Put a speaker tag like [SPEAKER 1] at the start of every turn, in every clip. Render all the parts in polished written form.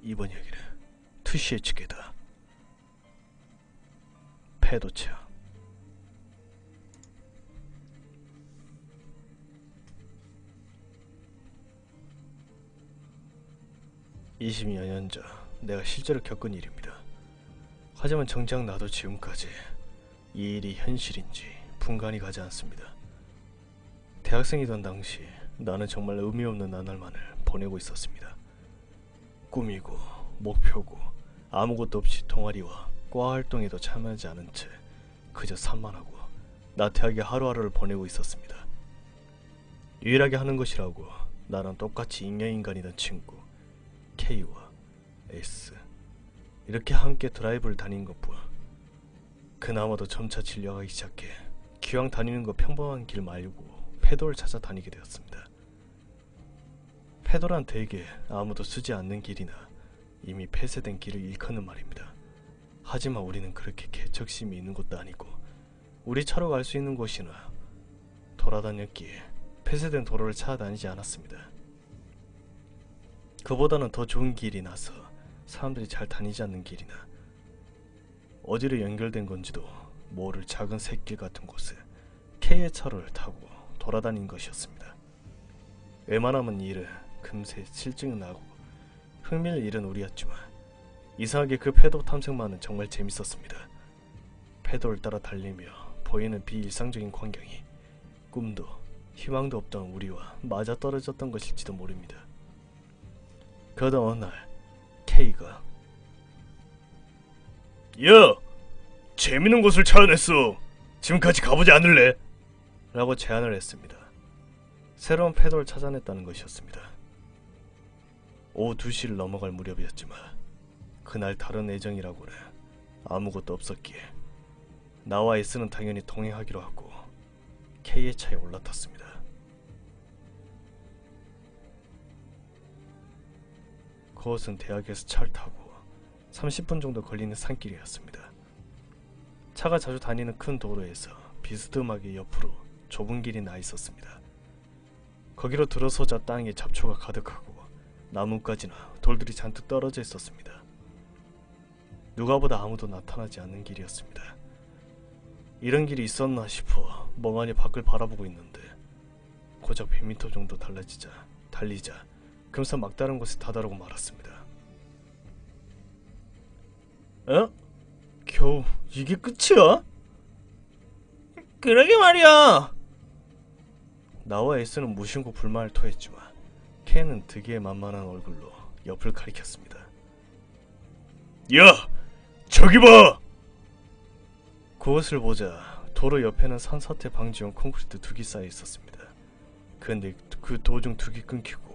[SPEAKER 1] 이번 이야기는 투시의 측에다. 패도체야. (20여 년 전) 내가 실제로 겪은 일입니다. 하지만 정작 나도 지금까지 이 일이 현실인지 분간이 가지 않습니다. 대학생이던 당시 나는 정말 의미 없는 나날만을 보내고 있었습니다. 꿈이고 목표고 아무것도 없이 동아리와 과 활동에도 참여하지 않은 채 그저 산만하고 나태하게 하루하루를 보내고 있었습니다. 유일하게 하는 것이라고 나랑 똑같이 잉여인간이던 친구 K와 S, 이렇게 함께 드라이브를 다닌 것뿐. 그나마도 점차 질려가기 시작해 기왕 다니는 거 평범한 길 말고 패도를 찾아 다니게 되었습니다. 패도란 되게 아무도 쓰지 않는 길이나 이미 폐쇄된 길을 일컫는 말입니다. 하지만 우리는 그렇게 개척심이 있는 것도 아니고 우리 차로 갈 수 있는 곳이나 돌아다녔기에 폐쇄된 도로를 찾아다니지 않았습니다. 그보다는 더 좋은 길이 나서 사람들이 잘 다니지 않는 길이나 어디로 연결된 건지도 모를 작은 샛길 같은 곳에 K의 차로를 타고 돌아다닌 것이었습니다. 웬만하면 일은 금세 실증은 나고 흥미를 잃은 우리였지만 이상하게 그 패도 탐색만은 정말 재밌었습니다. 패도를 따라 달리며 보이는 비일상적인 광경이 꿈도 희망도 없던 우리와 맞아떨어졌던 것일지도 모릅니다. 그러던 어느 날 K가 "야! 재밌는 곳을 찾아냈어. 지금 같이 가보지 않을래?" 라고 제안을 했습니다. 새로운 패도를 찾아냈다는 것이었습니다. 오후 2시를 넘어갈 무렵이었지만 그날 다른 애정이라고는 아무것도 없었기에 나와 S는 당연히 동행하기로 하고 K의 차에 올라탔습니다. 그곳은 대학에서 차를 타고 30분 정도 걸리는 산길이었습니다. 차가 자주 다니는 큰 도로에서 비스듬하게 옆으로 좁은 길이 나 있었습니다. 거기로 들어서자 땅에 잡초가 가득하고 나뭇가지나 돌들이 잔뜩 떨어져 있었습니다. 누가 보다 아무도 나타나지 않는 길이었습니다. 이런 길이 있었나 싶어 멍하니 밖을 바라보고 있는데 고작 100m 정도 달리자 금세 막다른 곳에 다다르고 말았습니다. 어? 겨우 이게 끝이야? 그러게 말이야. 나와 S는 무심코 불만을 토했지만 K는 되게 만만한 얼굴로 옆을 가리켰습니다. 야! 저기 봐! 그것을 보자 도로 옆에는 산사태 방지용 콘크리트 둑이 쌓여 있었습니다. 그런데 그 도중 둑이 끊기고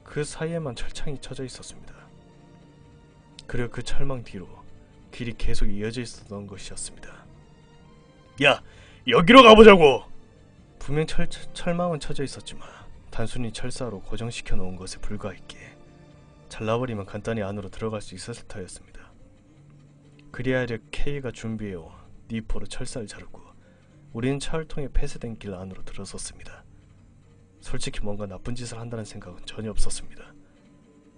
[SPEAKER 1] 그 사이에만 철창이 쳐져 있었습니다. 그리고 그 철망 뒤로 길이 계속 이어져 있었던 것이었습니다. 야! 여기로 가보자고! 분명 철망은 쳐져 있었지만 단순히 철사로 고정시켜 놓은 것에 불과했기에 잘라버리면 간단히 안으로 들어갈 수 있었을 터였습니다. 그리하여 K가 준비해온 니포로 철사를 자르고 우리는 차를 통해 폐쇄된 길 안으로 들어섰습니다. 솔직히 뭔가 나쁜 짓을 한다는 생각은 전혀 없었습니다.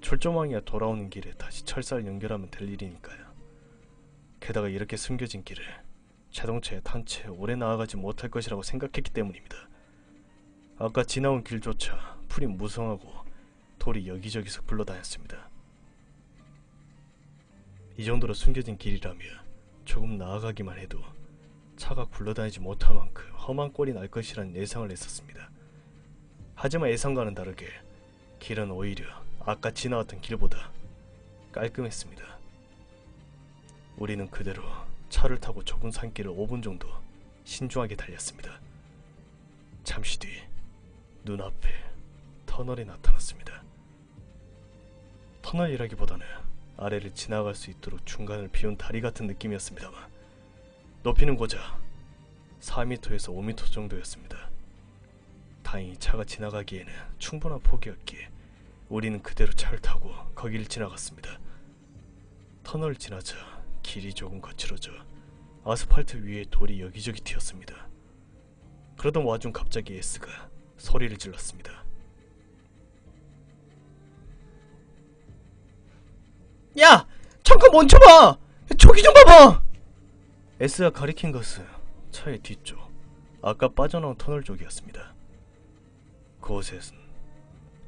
[SPEAKER 1] 철조망이야 돌아오는 길에 다시 철사를 연결하면 될 일이니까요. 게다가 이렇게 숨겨진 길을 자동차에 탄 채 오래 나아가지 못할 것이라고 생각했기 때문입니다. 아까 지나온 길조차 풀이 무성하고 돌이 여기저기서 굴러다녔습니다. 이 정도로 숨겨진 길이라면 조금 나아가기만 해도 차가 굴러다니지 못할 만큼 험한 꼴이 날 것이라는 예상을 했었습니다. 하지만 예상과는 다르게 길은 오히려 아까 지나왔던 길보다 깔끔했습니다. 우리는 그대로 차를 타고 좁은 산길을 5분 정도 신중하게 달렸습니다. 잠시 뒤 눈앞에 터널이 나타났습니다. 터널이라기보다는 아래를 지나갈 수 있도록 중간을 비운 다리 같은 느낌이었습니다만 높이는 고작 4m에서 5m 정도였습니다. 다행히 차가 지나가기에는 충분한 폭이었기에 우리는 그대로 차를 타고 거기를 지나갔습니다. 터널을 지나자 길이 조금 거칠어져 아스팔트 위에 돌이 여기저기 튀었습니다. 그러던 와중 갑자기 S가 소리를 질렀습니다. 야! 잠깐 멈춰봐! 저기 좀 봐봐! S가 가리킨 것은 차의 뒤쪽, 아까 빠져나온 터널 쪽이었습니다. 그곳에는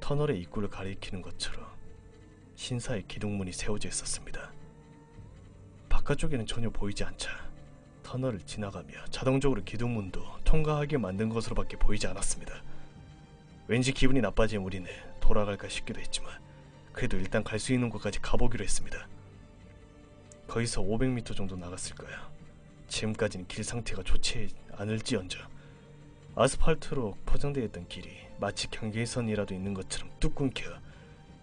[SPEAKER 1] 터널의 입구를 가리키는 것처럼 신사의 기둥문이 세워져 있었습니다. 바깥쪽에는 전혀 보이지 않자 터널을 지나가며 자동적으로 기둥문도 통과하게 만든 것으로밖에 보이지 않았습니다. 왠지 기분이 나빠진 우리는 돌아갈까 싶기도 했지만 그래도 일단 갈 수 있는 곳까지 가보기로 했습니다. 거기서 500m 정도 나갔을 거야. 지금까지는 길 상태가 좋지 않을지언정 아스팔트로 포장되어 있던 길이 마치 경계선이라도 있는 것처럼 뚝 끊겨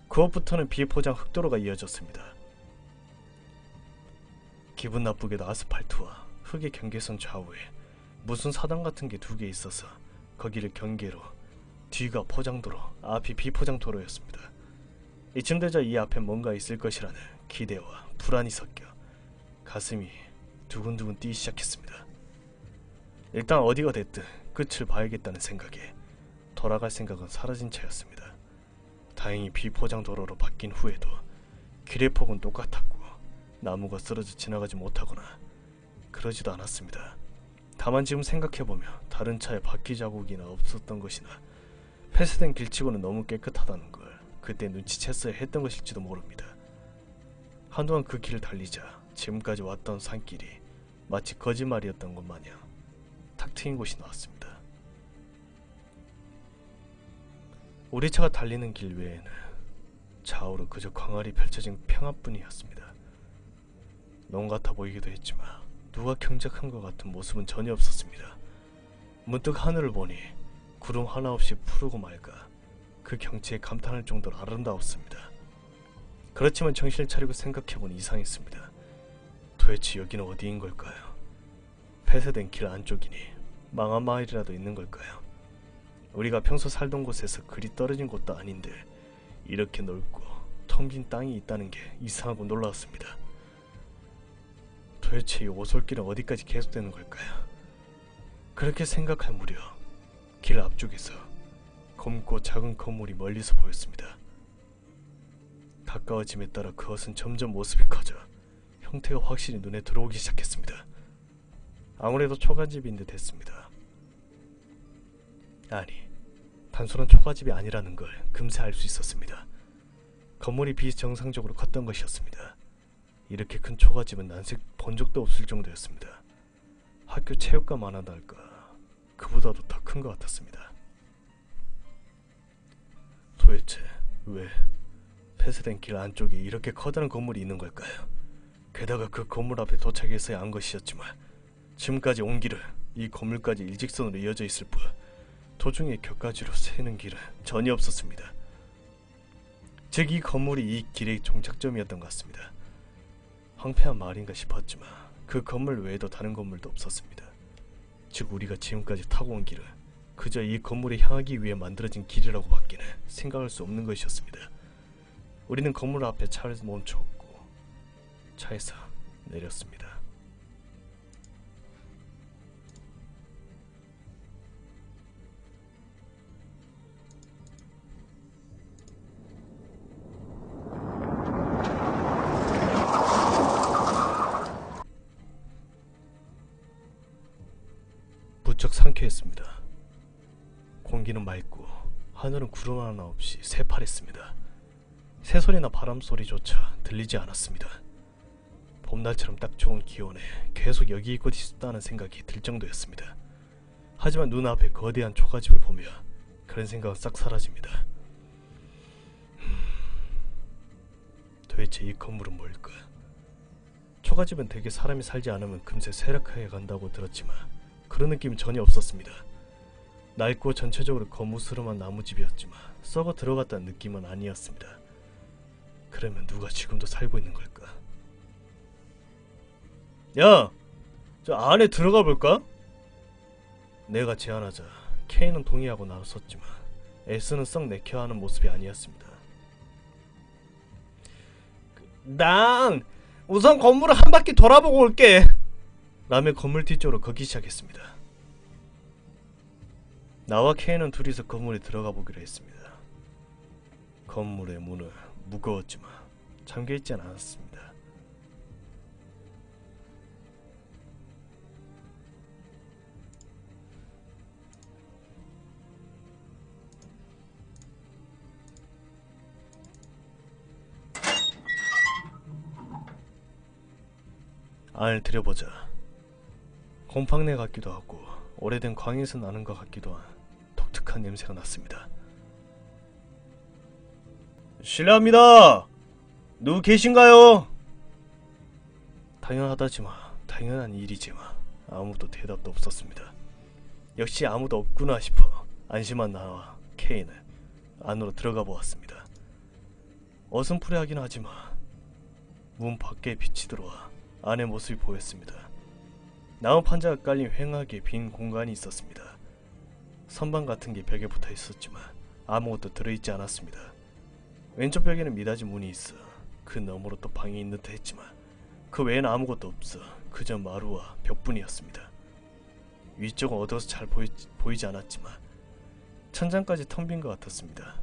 [SPEAKER 1] 그것부터는 비포장 흙도로가 이어졌습니다. 기분 나쁘게도 아스팔트와 흙의 경계선 좌우에 무슨 사당 같은 게 2개 있어서 거기를 경계로 뒤가 포장도로, 앞이 비포장도로였습니다. 이쯤 되자 이 앞에 뭔가 있을 것이라는 기대와 불안이 섞여 가슴이 두근두근 뛰기 시작했습니다. 일단 어디가 됐든 끝을 봐야겠다는 생각에 돌아갈 생각은 사라진 채였습니다. 다행히 비포장 도로로 바뀐 후에도 길의 폭은 똑같았고 나무가 쓰러져 지나가지 못하거나 그러지도 않았습니다. 다만 지금 생각해보면 다른 차에 바퀴 자국이나 없었던 것이나 폐쇄된 길치고는 너무 깨끗하다는 걸 그때 눈치챘어야 했던 것일지도 모릅니다. 한동안 그 길을 달리자 지금까지 왔던 산길이 마치 거짓말이었던 것 마냥 탁 트인 곳이 나왔습니다. 우리 차가 달리는 길 외에는 좌우로 그저 광활히 펼쳐진 평화뿐이었습니다. 놈 같아 보이기도 했지만 누가 경작한 것 같은 모습은 전혀 없었습니다. 문득 하늘을 보니 구름 하나 없이 푸르고 맑아 그 경치에 감탄할 정도로 아름다웠습니다. 그렇지만 정신을 차리고 생각해보니 이상했습니다. 도대체 여기는 어디인 걸까요? 폐쇄된 길 안쪽이니 망한 마을이라도 있는 걸까요? 우리가 평소 살던 곳에서 그리 떨어진 곳도 아닌데 이렇게 넓고 텅 빈 땅이 있다는 게 이상하고 놀라웠습니다. 도대체 이 오솔길은 어디까지 계속되는 걸까요? 그렇게 생각할 무렵 길 앞쪽에서 검고 작은 건물이 멀리서 보였습니다. 가까워짐에 따라 그것은 점점 모습이 커져 형태가 확실히 눈에 들어오기 시작했습니다. 아무래도 초가집인 듯 했습니다. 아니, 단순한 초가집이 아니라는 걸 금세 알 수 있었습니다. 건물이 비정상적으로 컸던 것이었습니다. 이렇게 큰 초가집은 난생 본 적도 없을 정도였습니다. 학교 체육관 하나도 할까 그보다도 더 큰 것 같았습니다. 도대체 왜 폐쇄된 길 안쪽에 이렇게 커다란 건물이 있는 걸까요? 게다가 그 건물 앞에 도착해서야 안 것이었지만 지금까지 온 길은 이 건물까지 일직선으로 이어져 있을 뿐 도중에 곁가지로 새는 길은 전혀 없었습니다. 즉 이 건물이 이 길의 종착점이었던 것 같습니다. 황폐한 마을인가 싶었지만 그 건물 외에도 다른 건물도 없었습니다. 즉 우리가 지금까지 타고 온 길은 그저 이 건물에 향하기 위해 만들어진 길이라고 밖에는 생각할 수 없는 것이었습니다. 우리는 건물 앞에 차를 멈췄고 차에서 내렸습니다. 무척 상쾌했습니다. 공기는 맑고 하늘은 구름 하나 없이 새파랬습니다. 새소리나 바람소리조차 들리지 않았습니다. 봄날처럼 딱 좋은 기온에 계속 여기 있고 싶다는 생각이 들 정도였습니다. 하지만 눈앞에 거대한 초가집을 보며 그런 생각은 싹 사라집니다. 도대체 이 건물은 뭘까? 초가집은 대개 사람이 살지 않으면 금세 쇠락해 간다고 들었지만 그런 느낌은 전혀 없었습니다. 낡고 전체적으로 거무스름한 나무집이었지만 썩어 들어갔다는 느낌은 아니었습니다. 그러면 누가 지금도 살고 있는 걸까? 야! 저 안에 들어가 볼까? 내가 제안하자 K는 동의하고 나섰지만 S는 썩 내켜하는 모습이 아니었습니다. 난 우선 건물을 한 바퀴 돌아보고 올게! 라며 건물 뒤쪽으로 걷기 시작했습니다. 나와 K는 둘이서 건물에 들어가 보기로 했습니다. 건물의 문은 무거웠지만 잠겨있진 않았습니다. 안을 들여보자. 곰팡내 같기도 하고 오래된 광에서 나는 것 같기도 한 독특한 냄새가 났습니다. 실례합니다. 누구 계신가요? 당연하다지만 당연한 일이지만 아무도 대답도 없었습니다. 역시 아무도 없구나 싶어 안심한 나와 케이는 안으로 들어가 보았습니다. 어슴푸레하긴 하지만 문 밖에 빛이 들어와 안의 모습이 보였습니다. 나무 판자가 깔린 휑하게 빈 공간이 있었습니다. 선반 같은 게 벽에 붙어 있었지만 아무것도 들어있지 않았습니다. 왼쪽 벽에는 미닫이 문이 있어 그 너머로 또 방이 있는 듯 했지만 그 외에는 아무것도 없어 그저 마루와 벽뿐이었습니다. 위쪽은 어두워서 잘 보이지 않았지만 천장까지 텅 빈 것 같았습니다.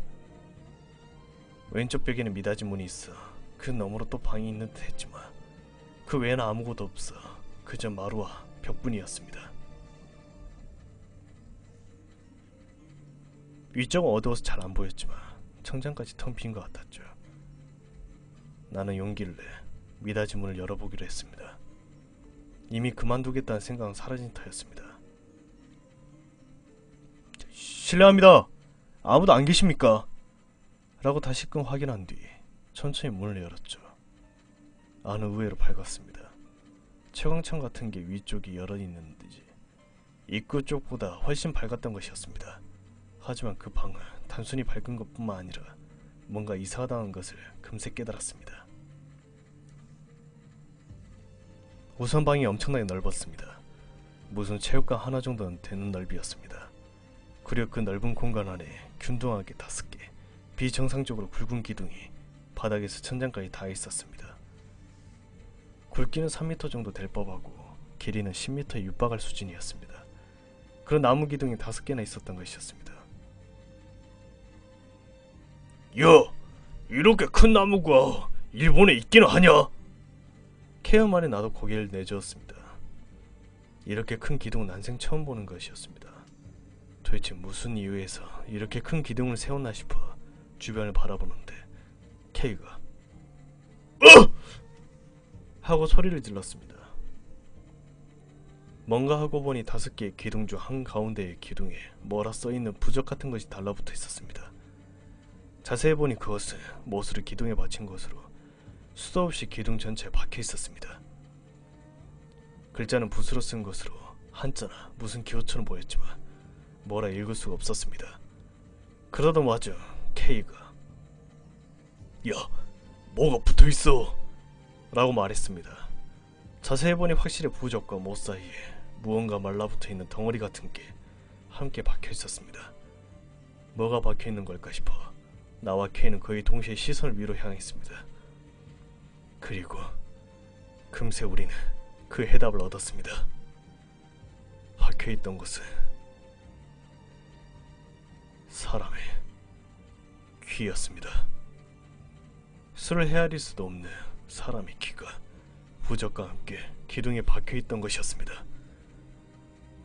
[SPEAKER 1] 왼쪽 벽에는 미닫이 문이 있어 그 너머로 또 방이 있는 듯 했지만 그 외에는 아무것도 없어 그저 마루와 벽뿐이었습니다. 위쪽은 어두워서 잘 안 보였지만 천장까지 텅 빈 것 같았죠. 나는 용기를 내 미닫이 문을 열어보기로 했습니다. 이미 그만두겠다는 생각은 사라진 터였습니다. 실례합니다. 아무도 안 계십니까? 라고 다시금 확인한 뒤 천천히 문을 열었죠. 안은 의외로 밝았습니다. 채광창 같은 게 위쪽이 열어있는지 입구 쪽보다 훨씬 밝았던 것이었습니다. 하지만 그 방은 단순히 밝은 것뿐만 아니라 뭔가 이상하다는 것을 금세 깨달았습니다. 우선 방이 엄청나게 넓었습니다. 무슨 체육관 하나 정도는 되는 넓이였습니다. 그리고 그 넓은 공간 안에 균등하게 5개 비정상적으로 굵은 기둥이 바닥에서 천장까지 닿아 있었습니다. 굵기는 3m 정도 될 법하고 길이는 10m에 육박할 수준이었습니다. 그런 나무 기둥이 5개나 있었던 것이었습니다. 야! 이렇게 큰 나무가 일본에 있기는 하냐? 케어 말에 나도 고개를 내주었습니다. 이렇게 큰 기둥은 난생 처음 보는 것이었습니다. 도대체 무슨 이유에서 이렇게 큰 기둥을 세웠나 싶어 주변을 바라보는데 케이가 하고 소리를 질렀습니다. 뭔가 하고 보니 5개의 기둥 중 한가운데의 기둥에 뭐라 써있는 부적 같은 것이 달라붙어 있었습니다. 자세히 보니 그것은 못으로 기둥에 받친 것으로 수도 없이 기둥 전체에 박혀 있었습니다. 글자는 붓으로 쓴 것으로 한자나 무슨 기호처럼 보였지만 뭐라 읽을 수가 없었습니다. 그러던 와중 케이가 야, 뭐가 붙어있어 라고 말했습니다. 자세히 보니 확실히 부적과 못 사이에 무언가 말라붙어있는 덩어리 같은 게 함께 박혀 있었습니다. 뭐가 박혀 있는 걸까 싶어 나와 케이는 거의 동시에 시선을 위로 향했습니다. 그리고 금세 우리는 그 해답을 얻었습니다. 박혀있던 것은 사람의 귀였습니다. 술을 헤아릴 수도 없는 사람의 귀가 부적과 함께 기둥에 박혀있던 것이었습니다.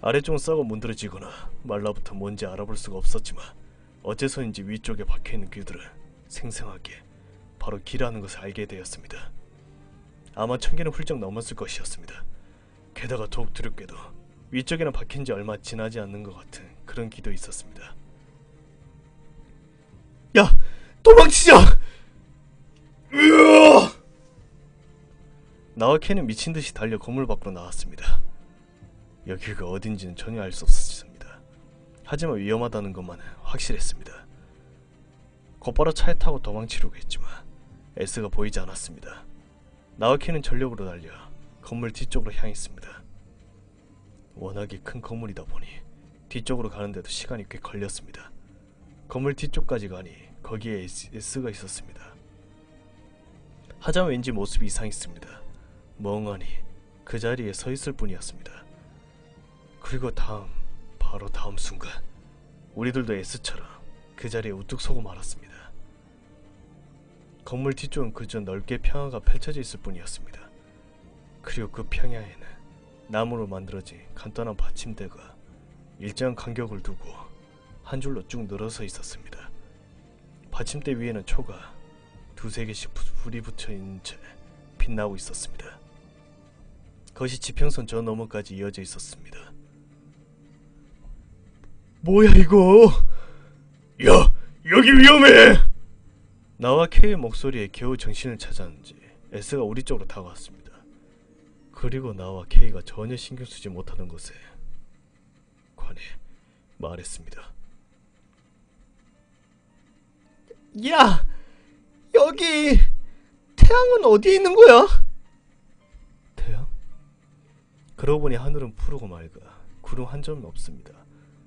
[SPEAKER 1] 아래쪽은 썩어 문드러지거나 말라붙어 뭔지 알아볼 수가 없었지만 어째서인지 위쪽에 박혀있는 귀들은 생생하게 바로 귀라는 것을 알게 되었습니다. 아마 1000개는 훌쩍 넘었을 것이었습니다. 게다가 더욱 두렵게도 위쪽에는 박힌지 얼마 지나지 않는 것 같은 그런 귀도 있었습니다. 야! 도망치자! 으아! 나와 켄은 미친듯이 달려 건물 밖으로 나왔습니다. 여기가 어딘지는 전혀 알 수 없었습니다. 하지만 위험하다는 것만은 확실했습니다. 곧바로 차에 타고 도망치려고 했지만 S가 보이지 않았습니다. 나와 켄은 전력으로 달려 건물 뒤쪽으로 향했습니다. 워낙에 큰 건물이다 보니 뒤쪽으로 가는데도 시간이 꽤 걸렸습니다. 건물 뒤쪽까지 가니 거기에 S가 있었습니다. 하지만 왠지 모습이 이상했습니다. 멍하니 그 자리에 서 있을 뿐이었습니다. 그리고 바로 다음 순간 우리들도 S처럼 그 자리에 우뚝 서고 말았습니다. 건물 뒤쪽은 그저 넓게 평야가 펼쳐져 있을 뿐이었습니다. 그리고 그 평야에는 나무로 만들어진 간단한 받침대가 일정한 간격을 두고 한 줄로 쭉 늘어서 있었습니다. 받침대 위에는 초가 두세 개씩 불이 붙여 있는 채 빛나고 있었습니다. 그것이 지평선 저 너머까지 이어져 있었습니다. 뭐야 이거? 야, 여기 위험해! 나와 K의 목소리에 겨우 정신을 찾았는지 S가 우리 쪽으로 다가왔습니다. 그리고 나와 K가 전혀 신경 쓰지 못하는 것에 관해 말했습니다.
[SPEAKER 2] 야! 여기 태양은 어디에 있는 거야?
[SPEAKER 1] 태양? 그러고 보니 하늘은 푸르고 맑아 구름 한 점이 없습니다.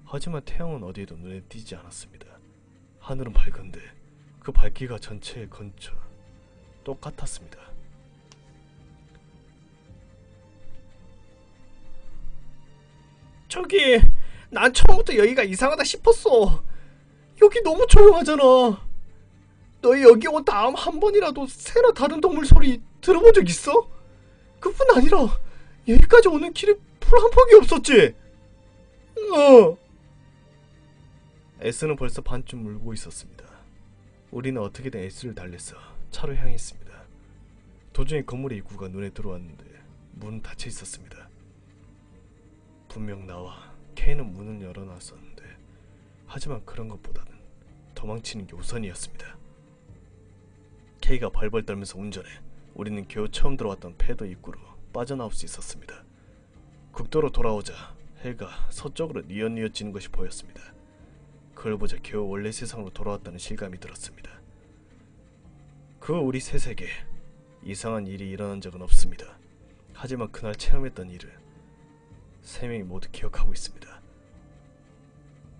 [SPEAKER 1] 하지만 태양은 어디에도 눈에 띄지 않았습니다. 하늘은 밝은데 그 밝기가 전체에 건쳐 똑같았습니다.
[SPEAKER 2] 저기, 난 처음부터 여기가 이상하다 싶었어. 여기 너무 조용하잖아. 너희 여기 온 다음 한 번이라도 새나 다른 동물 소리 들어본 적 있어? 그뿐 아니라 여기까지 오는 길에 풀 한 폭이 없었지?
[SPEAKER 1] S는 벌써 반쯤 울고 있었습니다. 우리는 어떻게든 S를 달래서 차로 향했습니다. 도중에 건물의 입구가 눈에 들어왔는데 문은 닫혀 있었습니다. 분명 나와 K는 문을 열어놨었는데 하지만 그런 것보다는 도망치는 게 우선이었습니다. K가 벌벌 떨면서 운전해 우리는 겨우 처음 들어왔던 패더 입구로 빠져나올 수 있었습니다. 국도로 돌아오자 해가 서쪽으로 뉘엿뉘엿지는 것이 보였습니다. 그걸 보자 겨우 원래 세상으로 돌아왔다는 실감이 들었습니다. 그 우리 셋에게 이상한 일이 일어난 적은 없습니다. 하지만 그날 체험했던 일을 세 명이 모두 기억하고 있습니다.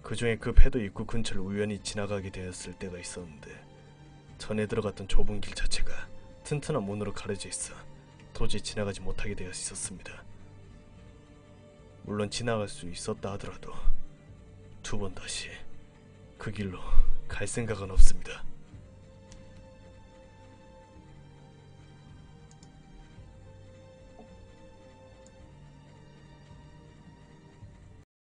[SPEAKER 1] 그 중에 그 패도 입구 근처를 우연히 지나가게 되었을 때가 있었는데 전에 들어갔던 좁은 길 자체가 튼튼한 문으로 가려져 있어 도저히 지나가지 못하게 되어 있었습니다. 물론 지나갈 수 있었다 하더라도 두 번 다시 그 길로 갈 생각은 없습니다.